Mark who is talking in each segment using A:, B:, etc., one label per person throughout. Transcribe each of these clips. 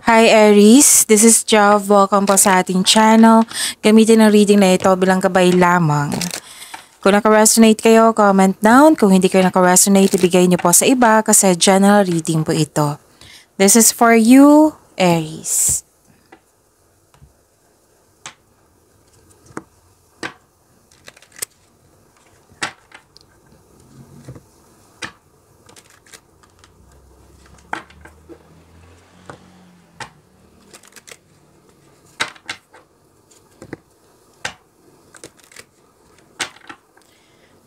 A: Hi Aries, this is Jav. Welcome po sa ating channel. Gamitin ang reading na ito bilang gabay lamang. Kung naka-resonate kayo, comment down. Kung hindi kayo naka-resonate, ibigay niyo po sa iba kasi general reading po ito. This is for you, Aries.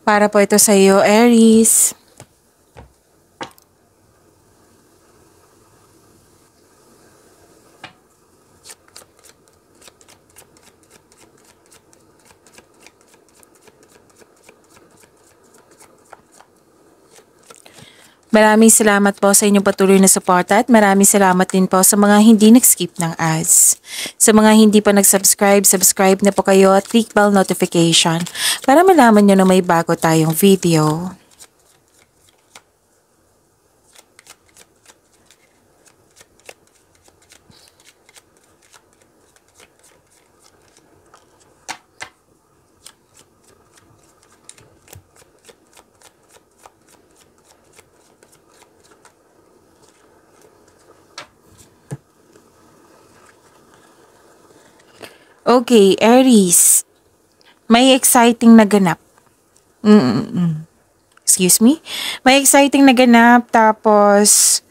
A: Para po ito sa iyo, Aries. Maraming salamat po sa inyong patuloy na suporta at maraming salamat din po sa mga hindi nag-skip ng ads. Sa mga hindi pa nag-subscribe, subscribe na po kayo at click bell notification para malaman nyo na may bago tayong video. Okay, Aries. May exciting na ganap. Excuse me? May exciting na ganap tapos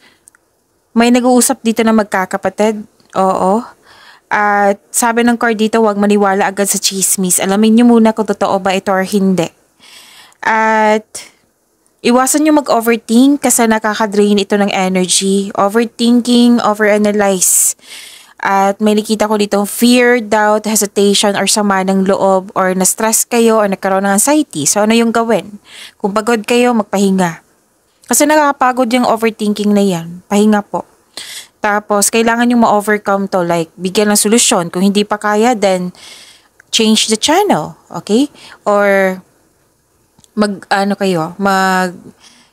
A: may nag-uusap dito na magkakapatid. Oo. At sabi ng card dito, huwag maniwala agad sa chismis. Alamin niyo muna kung totoo ba ito or hindi. At iwasan niyo mag-overthink kasi nakaka-drain ito ng energy. Overthinking, overanalyze. At may nakita ko dito fear, doubt, hesitation, or sama ng loob, or na-stress kayo, or nagkaroon ng anxiety. So, ano yung gawin? Kung pagod kayo, magpahinga. Kasi nakakapagod yung overthinking na yan. Pahinga po. Tapos, kailangan yung ma-overcome to. Like, bigyan ng solusyon. Kung hindi pa kaya, then, change the channel. Okay? Or,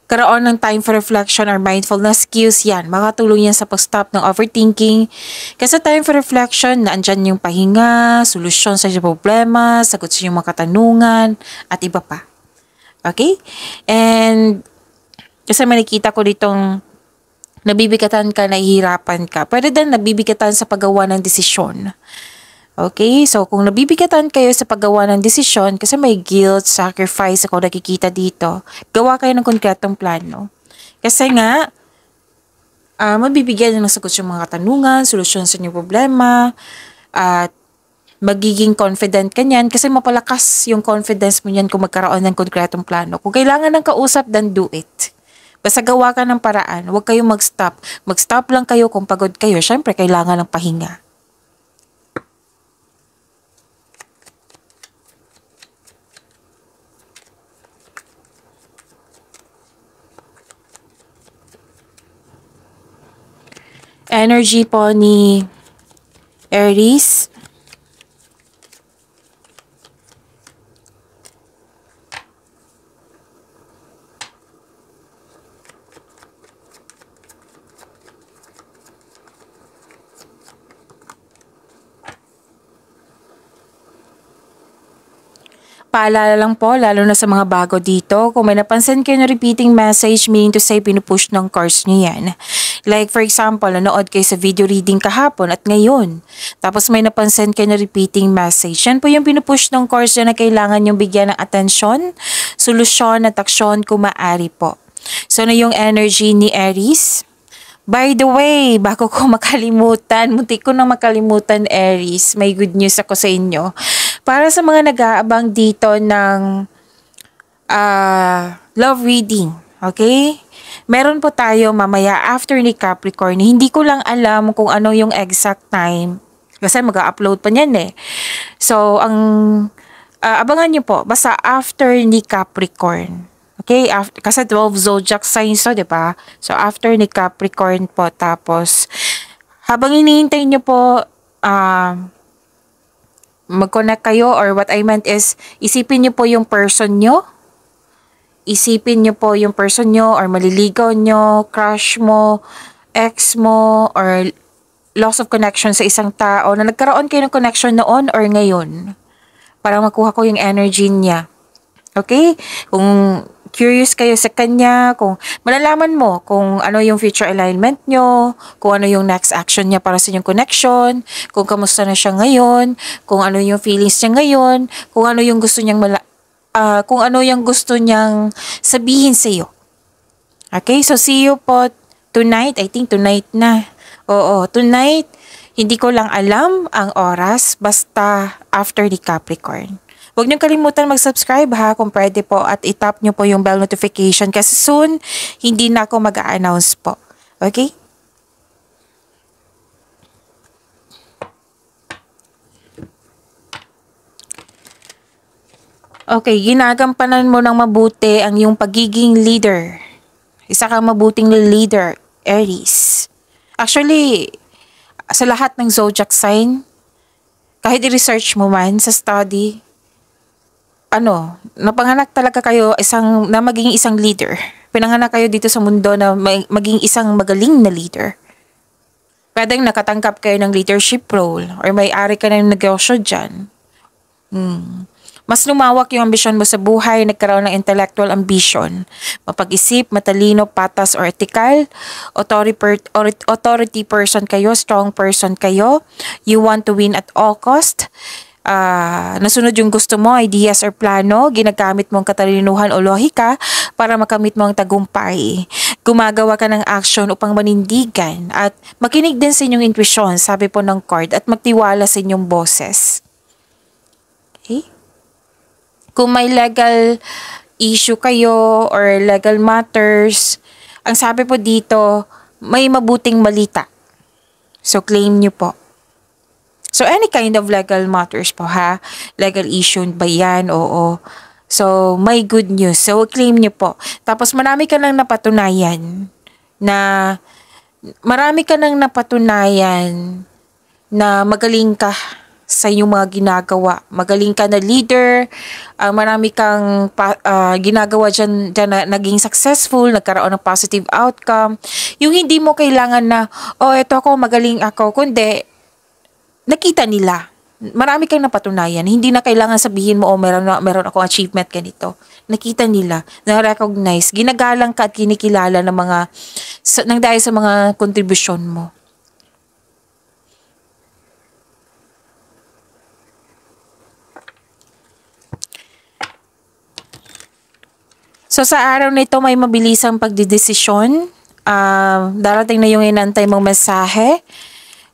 A: karoon ng time for reflection or mindfulness skills yan. Makatulong yan sa pag-stop ng overthinking. Kasi time for reflection, naandyan yung pahinga, solusyon sa problema, sagot sa yung mga katanungan, at iba pa. Okay? And, kasi nakita ko ditong nabibigatan ka, nahihirapan ka. Pwede din nabibigatan sa paggawa ng desisyon. Okay, so kung nabibigatan kayo sa paggawa ng desisyon, kasi may guilt, sacrifice ako nakikita dito, gawa kayo ng konkretong plano. Kasi nga, mabibigyan ng sagot yung mga katanungan, solusyon sa inyong problema, at magiging confident ka niyan kasi mapalakas yung confidence mo niyan kung magkaroon ng konkretong plano. Kung kailangan ng kausap, then do it. Basta gawa ka ng paraan, huwag kayong mag-stop. Mag-stop lang kayo kung pagod kayo. Syempre, kailangan ng pahinga. Energy po ni Aries. Paalala lang po, lalo na sa mga bago dito, kung may napansin kayo na repeating message, meaning to say pinupush ng cards nyo yan. Like for example, nanood kayo sa video reading kahapon at ngayon. Tapos may napansin kayo na repeating message. Yan po yung pinupush ng cards na kailangan yung bigyan ng atensyon, solusyon at aksyon kung maaari po. So na yung energy ni Aries. By the way, bago ko makalimutan, muntik ko na makalimutan Aries, may good news ako sa inyo. Para sa mga nag-aabang dito ng love reading, okay? Meron po tayo mamaya after ni Capricorn. Hindi ko lang alam kung ano yung exact time kasi mag-upload pa niyan eh. So, abangan nyo po, basta after ni Capricorn. Okay, kasi 12 zodiac signs to, di ba? So, after ni Capricorn po, tapos, habang hinihintay nyo po, mag-connect kayo, or what I meant is, isipin nyo po yung person nyo. Isipin nyo po yung person nyo, or maliligaw nyo, crush mo, ex mo, or loss of connection sa isang tao na nagkaroon kayo ng connection noon or ngayon. Para makuha ko yung energy niya. Okay? Kung curious kayo sa kanya, kung malalaman mo kung ano yung future alignment nyo, kung ano yung next action niya para sa inyong connection, kung kamusta na siya ngayon, kung ano yung feelings niya ngayon, kung ano yung gusto niyang kung ano yung gusto niyang sabihin sa iyo. Okay? So see you po tonight. I think tonight na. Oo, tonight. Hindi ko lang alam ang oras basta after the Capricorn. Huwag niyong kalimutan mag-subscribe ha kung pwede po at itap niyo po yung bell notification kasi soon hindi na ako mag-a-announce po. Okay? Okay, ginagampanan mo ng mabuti ang iyong pagiging leader. Isa kang mabuting leader, Aries. Actually, sa lahat ng zodiac sign, kahit i-research mo man sa study, napanganak talaga kayo na maging isang leader. Pinanganak kayo dito sa mundo na maging isang magaling na leader. Pwedeng nakatanggap kayo ng leadership role or may-ari ka ng negosyo dyan. Mas lumawak yung ambisyon mo sa buhay, nagkaroon ng intellectual ambition. Mapag-isip, matalino, patas, or ethical. Authority person kayo, strong person kayo. You want to win at all cost. Nasunod yung gusto mo, ideas or plano, ginagamit mong katalinuhan o lohika para makamit mo ang tagumpay. Gumagawa ka ng action upang manindigan at makinig din sa inyong intuition, sabi po ng card, at magtiwala sa inyong boses. Okay? Kung may legal issue kayo or legal matters, ang sabi po dito, may mabuting balita. So claim nyo po. So, any kind of legal matters po ha. Legal issue ba yan? Oo. So, may good news. So, claim nyo po. Tapos, marami ka nang napatunayan na magaling ka sa iyong mga ginagawa. Magaling ka na leader. Marami kang ginagawa dyan na naging successful, nagkaroon ng positive outcome. Yung hindi mo kailangan na, eto ako, magaling ako. Kundi, nakita nila. Marami kang napatunayan. Hindi na kailangan sabihin mo, meron akong achievement ganito. Nakita nila, na-recognize, ginagalang ka at kinikilala ng dahil sa mga kontribusyon mo. So sa araw na ito, may mabilisang pagdidesisyon. Darating na yung inantay mong mensahe.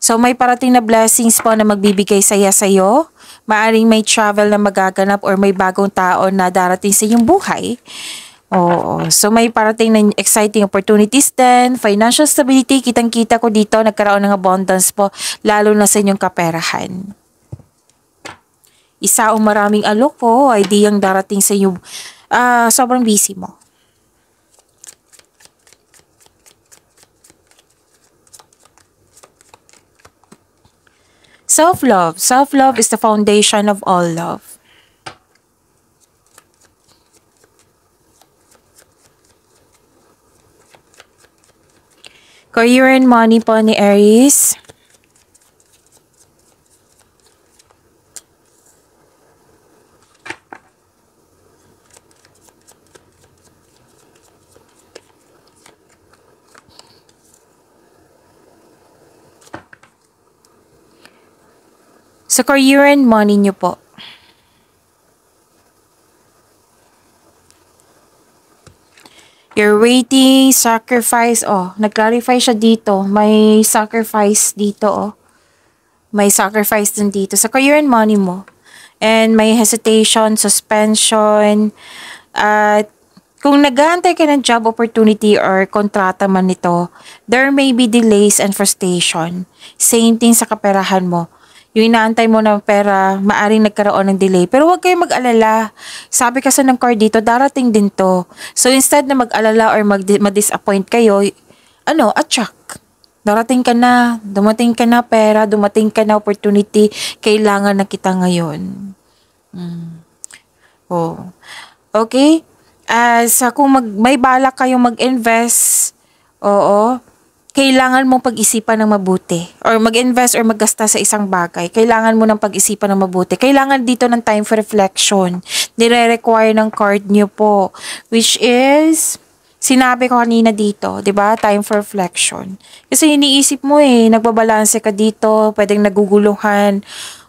A: So may parating na blessings po na magbibigay saya sa'yo. Maaring may travel na magaganap or may bagong tao na darating sa iyong buhay. Oo. So may parating na exciting opportunities din. Financial stability, kitang-kita ko dito, nagkaroon ng abundance po, lalo na sa inyong kaperahan. Isa o maraming alok po, ideyang darating sa iyo. Sobrang busy mo. Self-love. Self-love is the foundation of all love. Career and money po ni Aries. Sa career and money nyo po. You're waiting, sacrifice. Nag-clarify siya dito. May sacrifice dito, May sacrifice din dito. Sa career and money mo. And may hesitation, suspension. At kung nag-aantay ka ng job opportunity or kontrata man nito, there may be delays and frustration. Same thing sa kaperahan mo. Yung inaantay mo ng pera, maaring nagkaroon ng delay. Pero huwag kayong mag-alala. Sabi kasi ng card dito, darating din to. So instead na mag-alala or ma-disappoint kayo, attract. Dumating ka na pera, dumating ka na opportunity, kailangan na kita ngayon. Okay? Kung may balak kayong mag-invest, kailangan mong pag-isipan ng mabuti or mag-invest or maggasta sa isang bagay. Kailangan mo ng pag-isipan ng mabuti. Kailangan dito ng time for reflection. Nire-require ng card nyo po, which is, sinabi ko kanina dito, 'di ba? Time for reflection. Kasi iniisip mo nagbabalanse ka dito, pwedeng naguguluhan.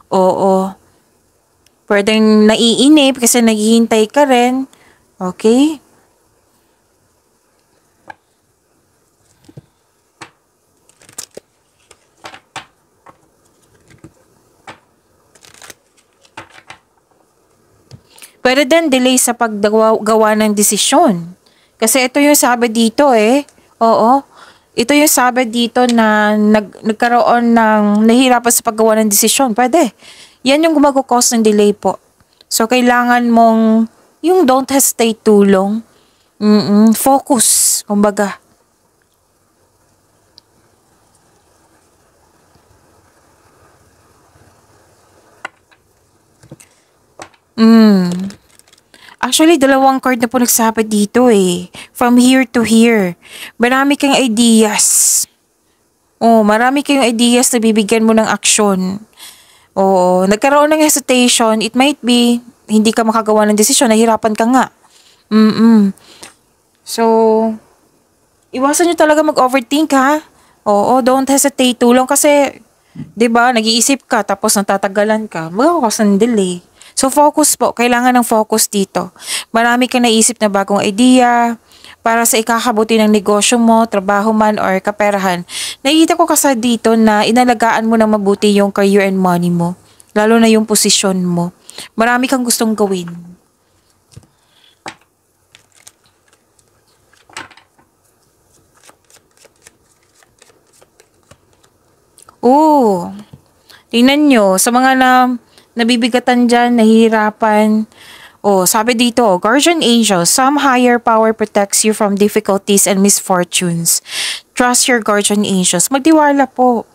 A: Oo. Pwedeng naiinip kasi naghihintay ka rin. Okay? Pwede din delay sa paggawa ng desisyon. Kasi ito yung sabi dito Oo. Ito yung sabi dito na nagkaroon ng nahihirapan sa paggawa ng desisyon. Pwede. Yan yung gumagukos ng delay po. So, kailangan mong yung don't hesitate too long. Focus. Kumbaga. Actually, dalawang card na po nagsabi dito From here to here. Marami kang ideas. Marami kayong ideas na bibigyan mo ng aksyon. Nagkaroon ng hesitation. It might be, hindi ka makagawa ng desisyon. Nahirapan ka nga. So, iwasan nyo talaga mag-overthink ha. Don't hesitate. Tulong kasi, 'di ba, nag-iisip ka tapos natatagalan ka. Magkakakas ng delay. So, focus po. Kailangan ng focus dito. Marami kang naisip na bagong idea para sa ikakabuti ng negosyo mo, trabaho man, or kaperahan. Nakikita ko kasi dito na inalagaan mo ng mabuti yung career and money mo. Lalo na yung posisyon mo. Marami kang gustong gawin. Tingnan nyo, sa mga nabibigatan dyan, nahihirapan. Sabi dito, Guardian Angel, some higher power protects you from difficulties and misfortunes. Trust your guardian angels. Magtiwala po.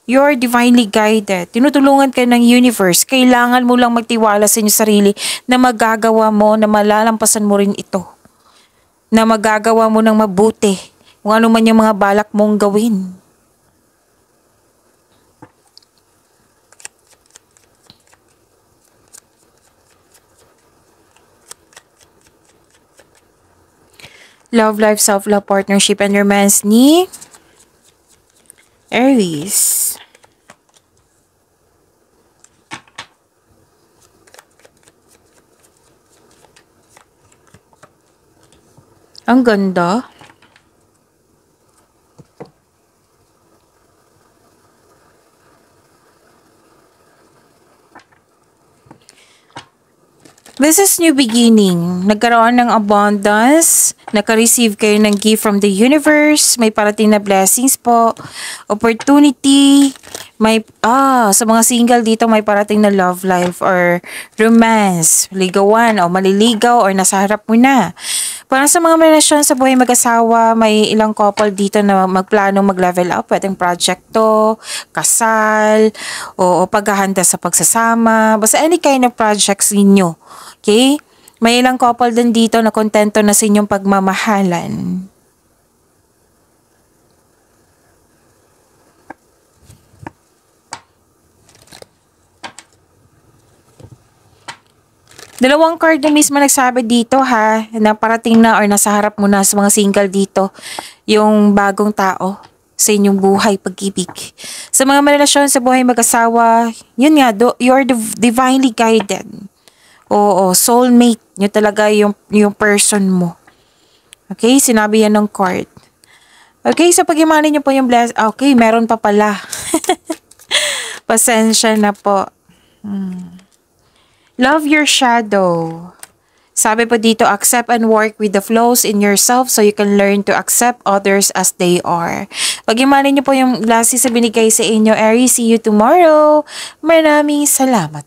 A: You're divinely guided. Tinutulungan ka ng universe. Kailangan mo lang magtiwala sa inyong sarili na magagawa mo, na malalampasan mo rin ito. Na magagawa mo ng mabuti. Kung ano man yung mga balak mong gawin. Love life, self-love, partnership, and romance ni Aries. Ang ganda. This is new beginning. Nagkaroon ng abundance. Naka-receive kayo ng gift from the universe. May parating na blessings po. Opportunity. Sa mga single dito may parating na love life or romance. Ligawan o maliligaw or nasa harap mo na. Para sa mga relasyon sa buhay mag-asawa, may ilang couple dito na magplanong mag-level up. Pwedeng projecto, kasal, o paghahanda sa pagsasama. Basta any kind of projects ninyo. Okay? May ilang couple din dito na kontento na sa inyong pagmamahalan. Dalawang card na mismo nagsabi dito na parating na or nasa harap mo na sa mga single dito yung bagong tao sa inyong buhay, pag-ibig. Sa mga relasyon sa buhay mag-asawa, yun nga, you're divinely guided. Soulmate nyo talaga yung person mo. Okay, sinabi yan ng card. Okay, so pag-imani nyo po yung bless. Okay, meron pa pala. Pasensya na po. Love your shadow. Sabi po dito, accept and work with the flows in yourself so you can learn to accept others as they are. Pag-imani nyo po yung blessings na binigay sa inyo, Aries. See you tomorrow. Maraming salamat.